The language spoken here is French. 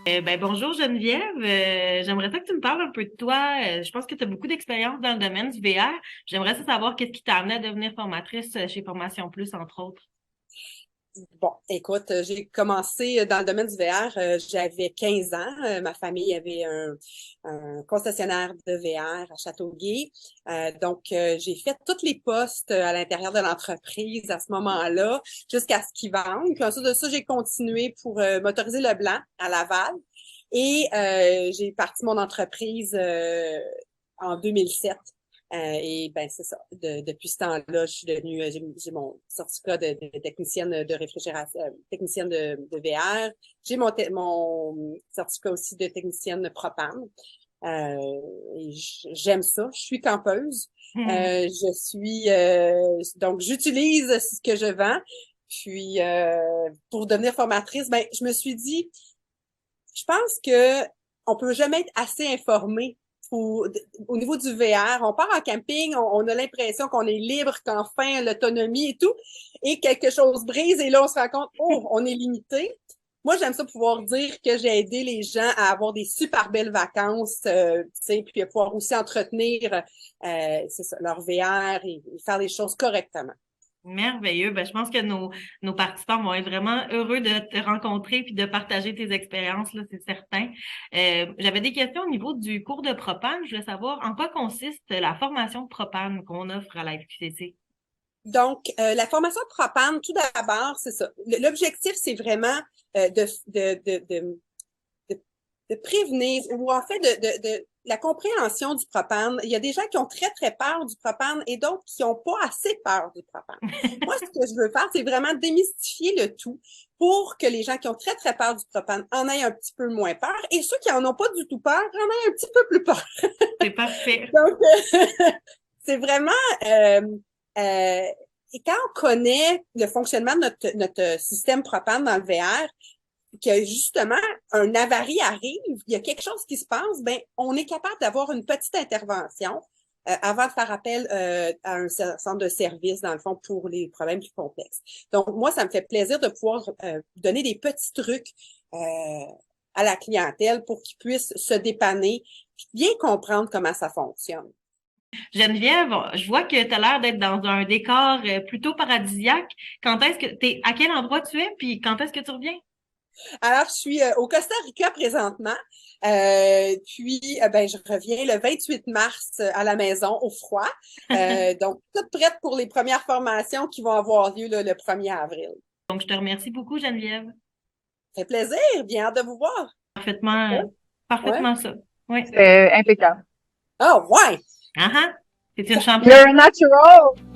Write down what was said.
Bonjour Geneviève. J'aimerais ça que tu me parles un peu de toi. Je pense que tu as beaucoup d'expérience dans le domaine du VR. J'aimerais ça savoir qu'est-ce qui t'a amené à devenir formatrice chez Formation Plus, entre autres. Bon, écoute, j'ai commencé dans le domaine du VR, j'avais 15 ans. Ma famille avait un concessionnaire de VR à Châteauguay. J'ai fait tous les postes à l'intérieur de l'entreprise à ce moment-là, jusqu'à ce qu'ils vendent. Puis ensuite de ça, j'ai continué pour Motoriser le Blanc à Laval. J'ai parti mon entreprise en 2007. C'est ça. Depuis ce temps-là, je suis devenue, j'ai mon certificat de technicienne de réfrigération, technicienne de VR. J'ai mon certificat aussi de technicienne propane. J'aime ça. Je suis campeuse. Donc j'utilise ce que je vends. Puis pour devenir formatrice, je me suis dit, je pense que on peut jamais être assez informé au niveau du VR. On part en camping, on a l'impression qu'on est libre, qu'enfin l'autonomie et tout, et quelque chose brise et là on se rend compte, oh, on est limité. Moi, j'aime ça pouvoir dire que j'ai aidé les gens à avoir des super belles vacances, tu sais, puis à pouvoir aussi entretenir, c'est ça, leur VR et faire les choses correctement. Merveilleux. Je pense que nos participants vont être vraiment heureux de te rencontrer puis de partager tes expériences, là, c'est certain. J'avais des questions au niveau du cours de propane. Je voulais savoir en quoi consiste la formation de propane qu'on offre à la FQCC. La formation de propane, tout d'abord, c'est ça. L'objectif, c'est vraiment de, de prévenir ou en fait de la compréhension du propane. Il y a des gens qui ont très, très peur du propane et d'autres qui n'ont pas assez peur du propane. Moi, ce que je veux faire, c'est vraiment démystifier le tout pour que les gens qui ont très, très peur du propane en aient un petit peu moins peur et ceux qui en ont pas du tout peur en aient un petit peu plus peur. C'est parfait. Donc, c'est vraiment... Euh, euh, et quand on connaît le fonctionnement de notre système propane dans le VR, que justement un avarie arrive, il y a quelque chose qui se passe, on est capable d'avoir une petite intervention avant de faire appel à un centre de service, dans le fond, pour les problèmes plus complexes. Donc, moi, ça me fait plaisir de pouvoir donner des petits trucs à la clientèle pour qu'ils puissent se dépanner et bien comprendre comment ça fonctionne. Geneviève, je vois que tu as l'air d'être dans un décor plutôt paradisiaque. À quel endroit tu es, puis quand est-ce que tu reviens? Alors, je suis au Costa Rica présentement. Je reviens le 28 mars à la maison, au froid. Donc, toute prête pour les premières formations qui vont avoir lieu là, le 1er avril. Donc, je te remercie beaucoup, Geneviève. Ça fait plaisir, bien hâte de vous voir. Parfaitement, Ouais. parfaitement ça. Oui. C'est impeccable. Ah, ouais! Ah ah, c'est une championne. You're a natural!